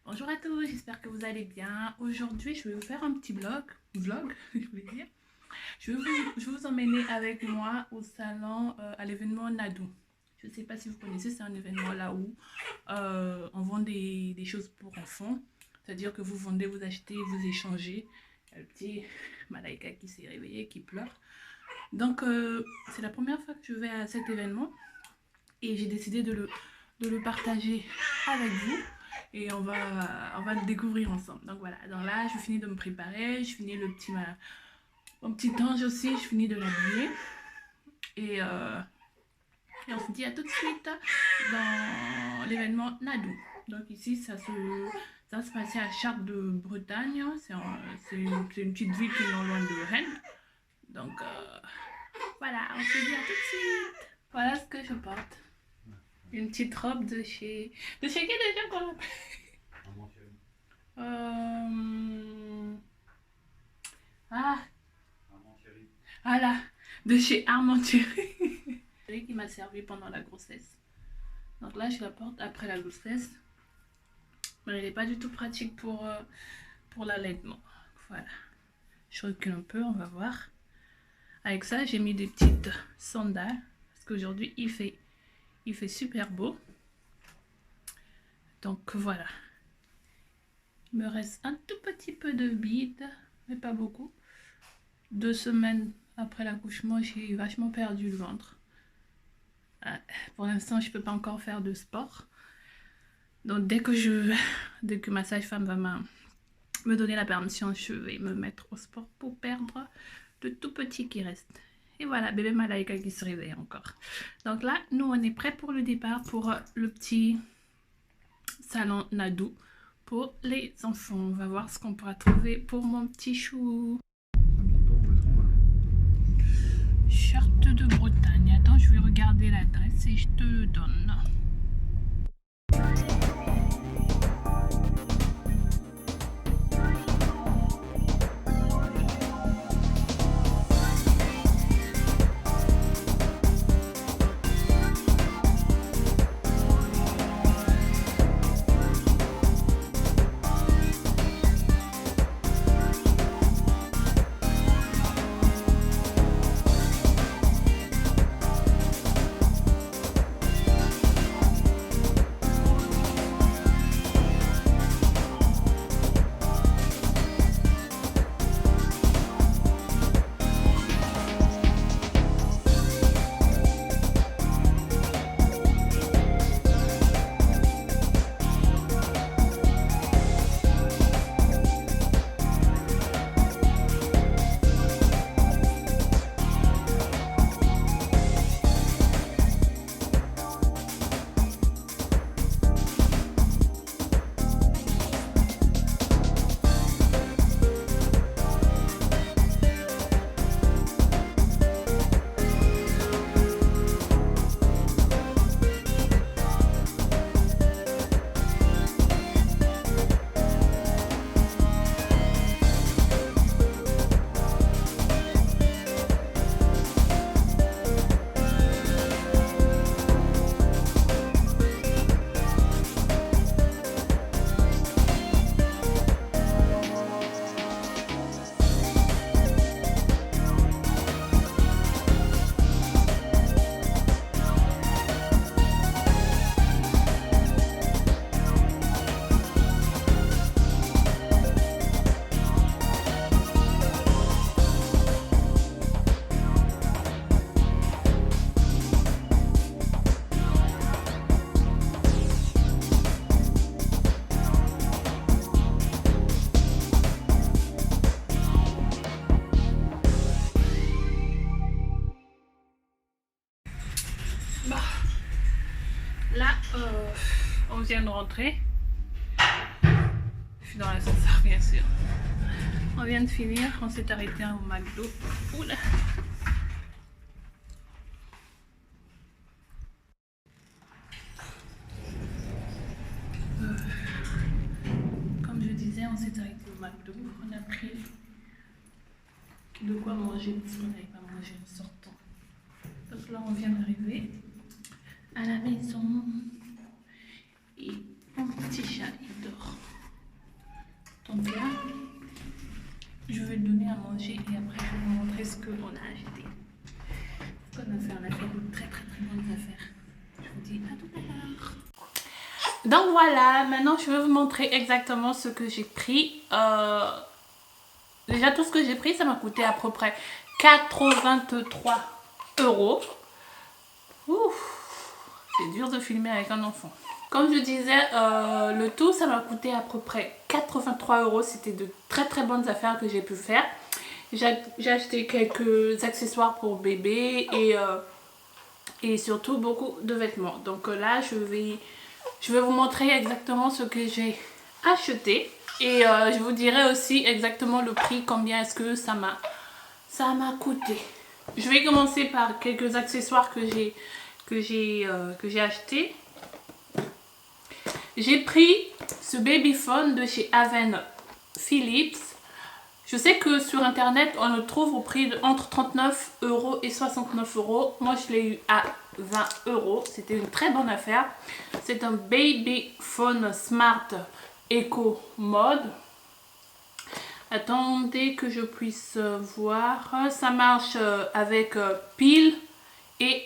Bonjour à tous, j'espère que vous allez bien. Aujourd'hui, je vais vous faire un petit vlog, je voulais dire. Je vais vous emmener avec moi au salon, à l'événement Nadou. Je ne sais pas si vous connaissez, c'est un événement là où on vend des choses pour enfants. C'est-à-dire que vous vendez, vous achetez, vous échangez. Le petit Malaika qui s'est réveillé, qui pleure. Donc, c'est la première fois que je vais à cet événement et j'ai décidé de le partager avec vous et on va le découvrir ensemble. Donc voilà, donc là je finis de me préparer, je finis mon petit ange aussi, je finis de l'habiller et, et on se dit à tout de suite dans l'événement Nadou. Donc ici ça se passait à Chartres de Bretagne, c'est une petite ville qui est non loin de Rennes. Donc voilà, on se dit à tout de suite. Voilà ce que je porte. Une petite robe de chez... De chez qui déjà qu'on l'appelle Ah, voilà. De chez Armand Thierry. Thierry qui m'a servi pendant la grossesse. Donc là, je la porte après la grossesse. Mais elle n'est pas du tout pratique pour l'allaitement. Voilà. Je recule un peu, on va voir. Avec ça, j'ai mis des petites sandales. Parce qu'aujourd'hui, il fait super beau. Donc voilà. Il me reste un tout petit peu de bide, mais pas beaucoup. 2 semaines après l'accouchement, j'ai vachement perdu le ventre. Pour l'instant, je ne peux pas encore faire de sport. Donc dès que ma sage-femme va me donner la permission, je vais me mettre au sport pour perdre le tout petit qui reste. Et voilà, bébé Malaika qui se réveille encore. Donc là, nous, on est prêts pour le départ, pour le petit salon Nadou pour les enfants. On va voir ce qu'on pourra trouver pour mon petit chou. Chartres de Bretagne. Attends, je vais regarder l'adresse et je te le donne. Bon, là, on vient de rentrer. Je suis dans l'ascenseur, bien sûr. On vient de finir, on s'est arrêté au McDo. Oula. Comme je disais, on s'est arrêté au McDo. On a pris de quoi manger parce qu'on n'avait pas mangé en sortant. Donc là, on vient d'arriver à la maison et mon petit chat, il dort. Donc voilà, maintenant je vais vous montrer exactement ce que j'ai pris. Déjà tout ce que j'ai pris, ça m'a coûté à peu près 83 euros. Ouf, c'est dur de filmer avec un enfant. Comme je disais, le tout, ça m'a coûté à peu près 83 euros. C'était de très très bonnes affaires que j'ai pu faire. J'ai acheté quelques accessoires pour bébé et surtout beaucoup de vêtements. Donc là, je vais vous montrer exactement ce que j'ai acheté. Et je vous dirai aussi exactement le prix, combien est-ce que ça m'a coûté. Je vais commencer par quelques accessoires que j'ai acheté. J'ai pris ce babyphone de chez Haven Philips. Je sais que sur internet on le trouve au prix de entre 39 euros et 69 euros. Moi je l'ai eu à 20 euros. C'était une très bonne affaire. C'est un babyphone smart Eco Mode. Attendez que je puisse voir. Ça marche avec pile et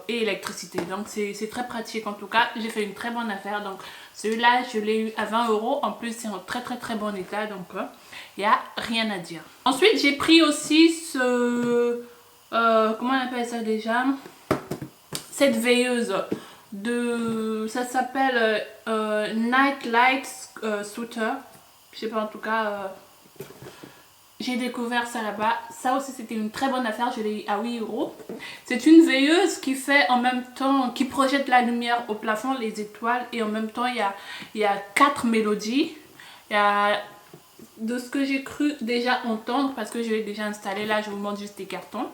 électricité. Donc c'est très pratique en tout cas. J'ai fait une très bonne affaire. Donc celui-là, je l'ai eu à 20 euros. En plus, c'est en très très très bon état. Donc il n'y a rien à dire. Ensuite, j'ai pris aussi ce... comment on appelle ça déjà? Cette veilleuse. Ça s'appelle Night Light Sweater. Je sais pas, en tout cas, j'ai découvert ça là-bas. Ça aussi, c'était une très bonne affaire. Je l'ai eu à 8 euros. C'est une veilleuse qui fait en même temps, qui projette la lumière au plafond, les étoiles. Et en même temps, il y a 4 mélodies. Il y a, de ce que j'ai cru déjà entendre, parce que je l'ai déjà installé, là, je vous montre juste des cartons.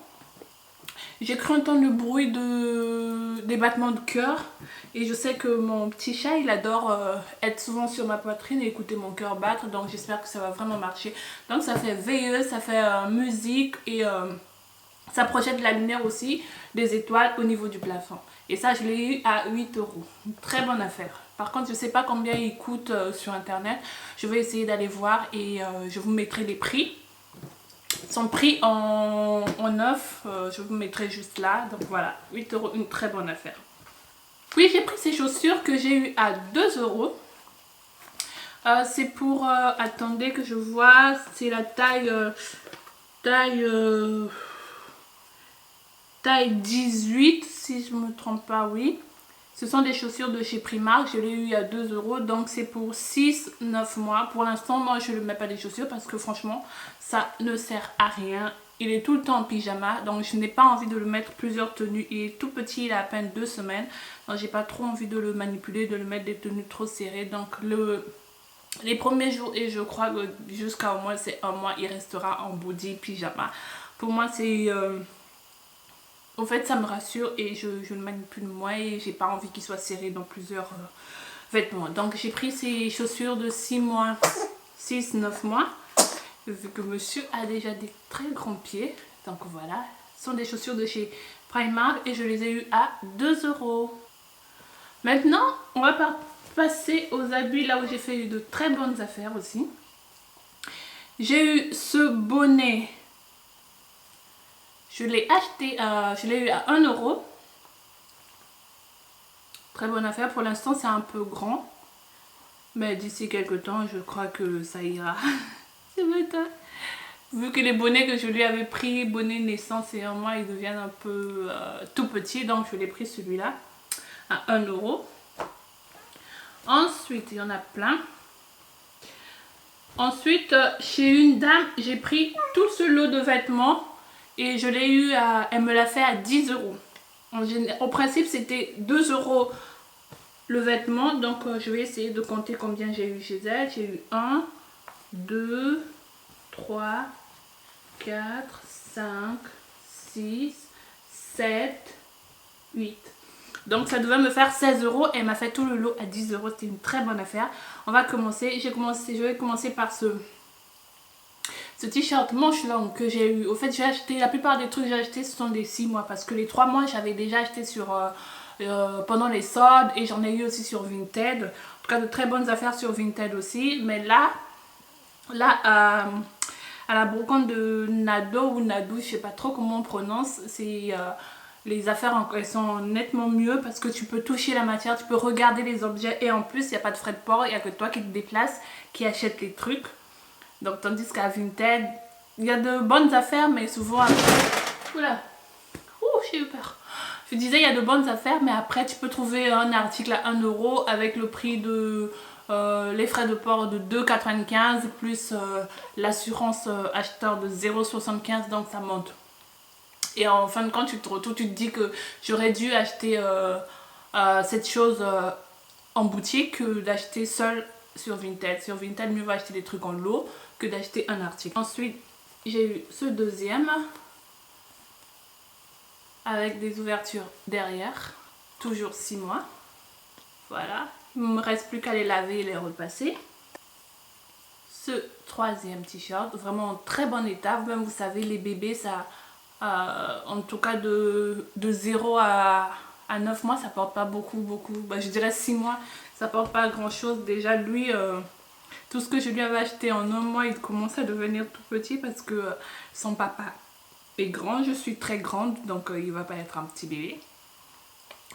J'ai cru entendre le bruit des battements de cœur. Et je sais que mon petit chat, il adore être souvent sur ma poitrine et écouter mon cœur battre. Donc j'espère que ça va vraiment marcher. Donc ça fait veilleuse, ça fait musique et ça projette de la lumière aussi, des étoiles au niveau du plafond. Et ça, je l'ai eu à 8 euros. Une très bonne affaire. Par contre, je ne sais pas combien il coûte sur internet. Je vais essayer d'aller voir et je vous mettrai les prix. Son prix en neuf, je vous mettrai juste là. Donc voilà, 8 euros, une très bonne affaire. Puis j'ai pris ces chaussures que j'ai eu à 2 euros. C'est pour, attendez que je vois, c'est la taille 18 si je ne me trompe pas, oui. Ce sont des chaussures de chez Primark, je l'ai eu à 2 euros, donc c'est pour 6-9 mois. Pour l'instant, moi je ne mets pas des chaussures parce que franchement, ça ne sert à rien. Il est tout le temps en pyjama, donc je n'ai pas envie de le mettre plusieurs tenues. Il est tout petit, il a à peine 2 semaines, donc j'ai pas trop envie de le manipuler, de le mettre des tenues trop serrées. Donc les premiers jours, et je crois que jusqu'à au moins c'est un mois, il restera en body pyjama. Pour moi c'est... en fait ça me rassure et je le manipule moins et j'ai pas envie qu'il soit serré dans plusieurs vêtements. Donc j'ai pris ces chaussures de 6 mois, 6-9 mois. Vu que monsieur a déjà des très grands pieds. Donc voilà, ce sont des chaussures de chez Primark et je les ai eues à 2 euros. Maintenant, on va passer aux habits, là où j'ai fait de très bonnes affaires aussi. J'ai eu ce bonnet. Je l'ai acheté, je l'ai eu à 1 euro. Très bonne affaire. Pour l'instant, c'est un peu grand. Mais d'ici quelques temps, je crois que ça ira. C'est vrai. Vu que les bonnets que je lui avais pris, bonnet naissance et 1 mois, ils deviennent un peu tout petits. Donc je l'ai pris celui-là à 1 euro. Ensuite, il y en a plein. Ensuite, chez une dame, j'ai pris tout ce lot de vêtements. Et je l'ai eu à... Elle me l'a fait à 10 euros. Au principe, c'était 2 euros le vêtement. Donc je vais essayer de compter combien j'ai eu chez elle. J'ai eu 1, 2, 3, 4, 5, 6, 7, 8. Donc ça devait me faire 16 euros. Elle m'a fait tout le lot à 10 euros. C'était une très bonne affaire. On va commencer. Je vais commencer par ce t-shirt manche longue que j'ai eu. Au fait, j'ai acheté, la plupart des trucs que j'ai acheté ce sont des 6 mois. Parce que les 3 mois, j'avais déjà acheté sur pendant les soldes. Et j'en ai eu aussi sur Vinted. En tout cas, de très bonnes affaires sur Vinted aussi. Mais là à la brocante de Nado ou Nadou, je sais pas trop comment on prononce, c'est les affaires elles sont nettement mieux parce que tu peux toucher la matière, tu peux regarder les objets et en plus il n'y a pas de frais de port, il n'y a que toi qui te déplaces, qui achète les trucs. Donc tandis qu'à Vinted, il y a de bonnes affaires mais souvent après... Oula, j'ai eu peur. Je disais il y a de bonnes affaires mais après tu peux trouver un article à 1 euro avec le prix de... les frais de port de 2,95 plus l'assurance acheteur de 0,75, donc ça monte. Et en fin de compte, tu te retrouves, tu te dis que j'aurais dû acheter cette chose en boutique que d'acheter seul sur Vinted. Sur Vinted, mieux vaut acheter des trucs en lot que d'acheter un article. Ensuite, j'ai eu ce deuxième avec des ouvertures derrière, toujours 6 mois. Voilà, il ne me reste plus qu'à les laver et les repasser. Ce troisième t-shirt, vraiment en très bon état. Même vous savez, les bébés, ça... en tout cas de 0 à 9 mois ça porte pas beaucoup. Bah, je dirais 6 mois ça porte pas grand chose. Déjà lui tout ce que je lui avais acheté en 1 mois il commence à devenir tout petit parce que son papa est grand, je suis très grande donc il va pas être un petit bébé.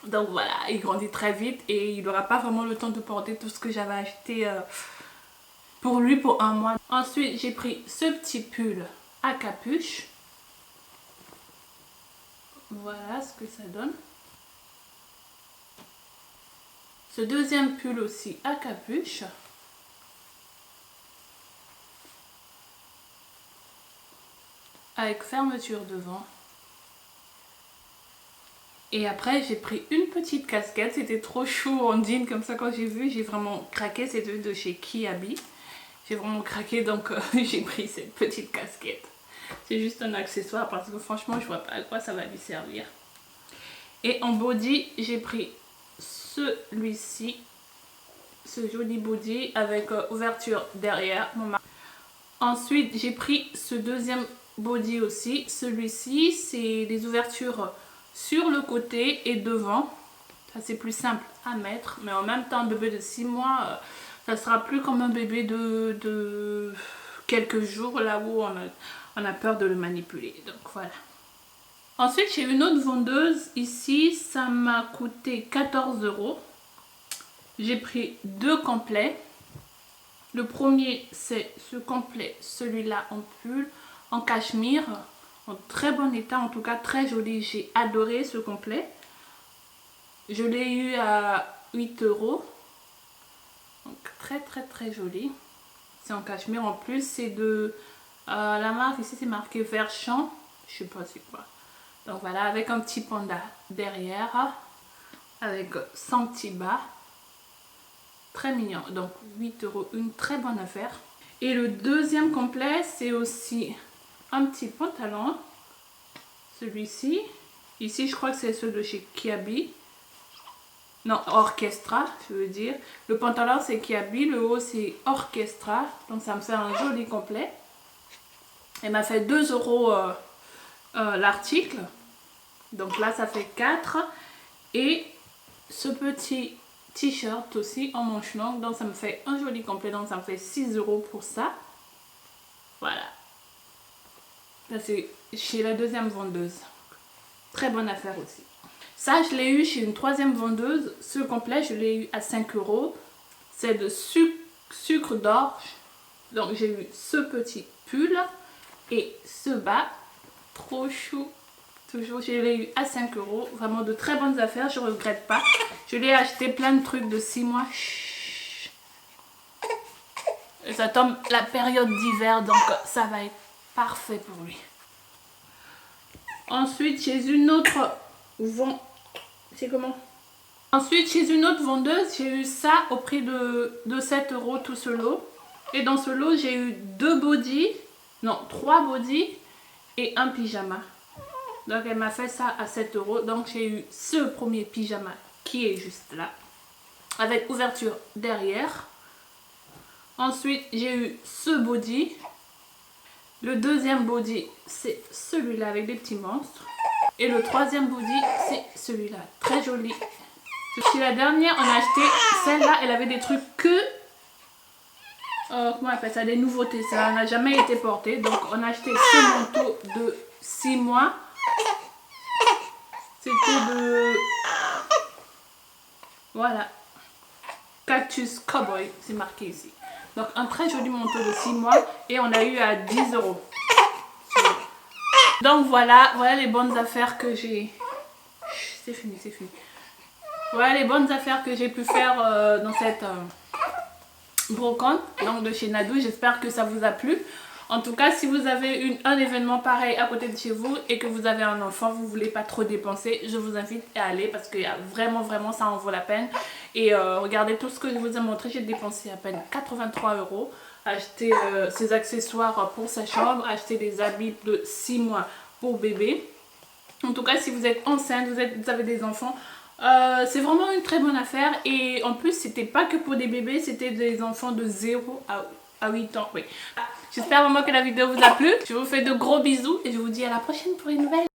Donc voilà, il grandit très vite et il n'aura pas vraiment le temps de porter tout ce que j'avais acheté pour lui pour 1 mois. Ensuite j'ai pris ce petit pull à capuche. Voilà ce que ça donne. Ce deuxième pull aussi à capuche. Avec fermeture devant. Et après j'ai pris une petite casquette. C'était trop chaud en jean comme ça quand j'ai vu. J'ai vraiment craqué. C'était de chez Kiabi. J'ai vraiment craqué donc j'ai pris cette petite casquette. C'est juste un accessoire parce que franchement je vois pas à quoi ça va lui servir. Et en body j'ai pris celui-ci, ce joli body avec ouverture derrière. Ensuite j'ai pris ce deuxième body aussi. Celui-ci c'est des ouvertures sur le côté et devant. Ça c'est plus simple à mettre mais en même temps un bébé de 6 mois ça sera plus comme un bébé de quelques jours là où on a peur de le manipuler. Donc voilà. Ensuite j'ai une autre vendeuse ici, ça m'a coûté 14 €. J'ai pris 2 complets. Le premier c'est ce complet, celui-là en pull, en cachemire, en très bon état, en tout cas très joli. J'ai adoré ce complet. Je l'ai eu à 8 €. Donc très joli. C'est en cachemire en plus, c'est de la marque ici c'est marqué vert champ, je sais pas c'est quoi. Donc voilà, avec un petit panda derrière, avec son petit bas, très mignon. Donc 8 €, une très bonne affaire. Et le deuxième complet c'est aussi un petit pantalon, celui-ci. Ici je crois que c'est ceux de chez Kiabi. Non, Orchestra, je veux dire. Le pantalon c'est Kiabi, le haut c'est Orchestra. Donc ça me fait un joli complet. Elle m'a fait 2 € l'article. Donc là ça fait 4. Et ce petit t-shirt aussi en manche longue. Donc ça me fait un joli complet. Donc ça me fait 6 € pour ça. Voilà. Ça c'est chez la deuxième vendeuse. Très bonne affaire aussi. Ça, je l'ai eu chez une troisième vendeuse. Ce complet, je l'ai eu à 5 €. C'est de sucre d'orge. Donc, j'ai eu ce petit pull et ce bas. Trop chou. Toujours, je l'ai eu à 5 €. Vraiment de très bonnes affaires. Je ne regrette pas. Je l'ai acheté plein de trucs de 6 mois. Et ça tombe la période d'hiver. Donc, ça va être parfait pour lui. Ensuite, chez une autre vendeuse. C'est comment? Ensuite, chez une autre vendeuse, j'ai eu ça au prix de 7 € tout ce lot. Et dans ce lot, j'ai eu 2 bodys, non 3 bodys et un pyjama. Donc elle m'a fait ça à 7 €. Donc j'ai eu ce premier pyjama qui est juste là, avec ouverture derrière. Ensuite, j'ai eu ce body. Le deuxième body, c'est celui-là avec des petits monstres. Et le troisième body, c'est celui-là. Très joli. Chez la dernière, on a acheté celle-là. Elle avait des trucs que... comment on appelle ça? Des nouveautés. Ça n'a jamais été porté. Donc, on a acheté ce manteau de 6 mois. C'était de... Voilà. Cactus Cowboy, c'est marqué ici. Donc un très joli manteau de 6 mois et on a eu à 10 €. Donc voilà les bonnes affaires que j'ai... C'est fini, c'est fini. Voilà les bonnes affaires que j'ai pu faire dans cette brocante donc de chez Nadou. J'espère que ça vous a plu. En tout cas, si vous avez un événement pareil à côté de chez vous et que vous avez un enfant, vous ne voulez pas trop dépenser, je vous invite à aller parce que vraiment ça en vaut la peine. Et regardez tout ce que je vous ai montré, j'ai dépensé à peine 83 €. Acheter ses accessoires pour sa chambre, acheter des habits de 6 mois pour bébé. En tout cas, si vous êtes enceinte, vous avez des enfants, c'est vraiment une très bonne affaire. Et en plus, c'était pas que pour des bébés, c'était des enfants de 0 à 8 ans. Oui. J'espère vraiment que la vidéo vous a plu. Je vous fais de gros bisous et je vous dis à la prochaine pour une nouvelle.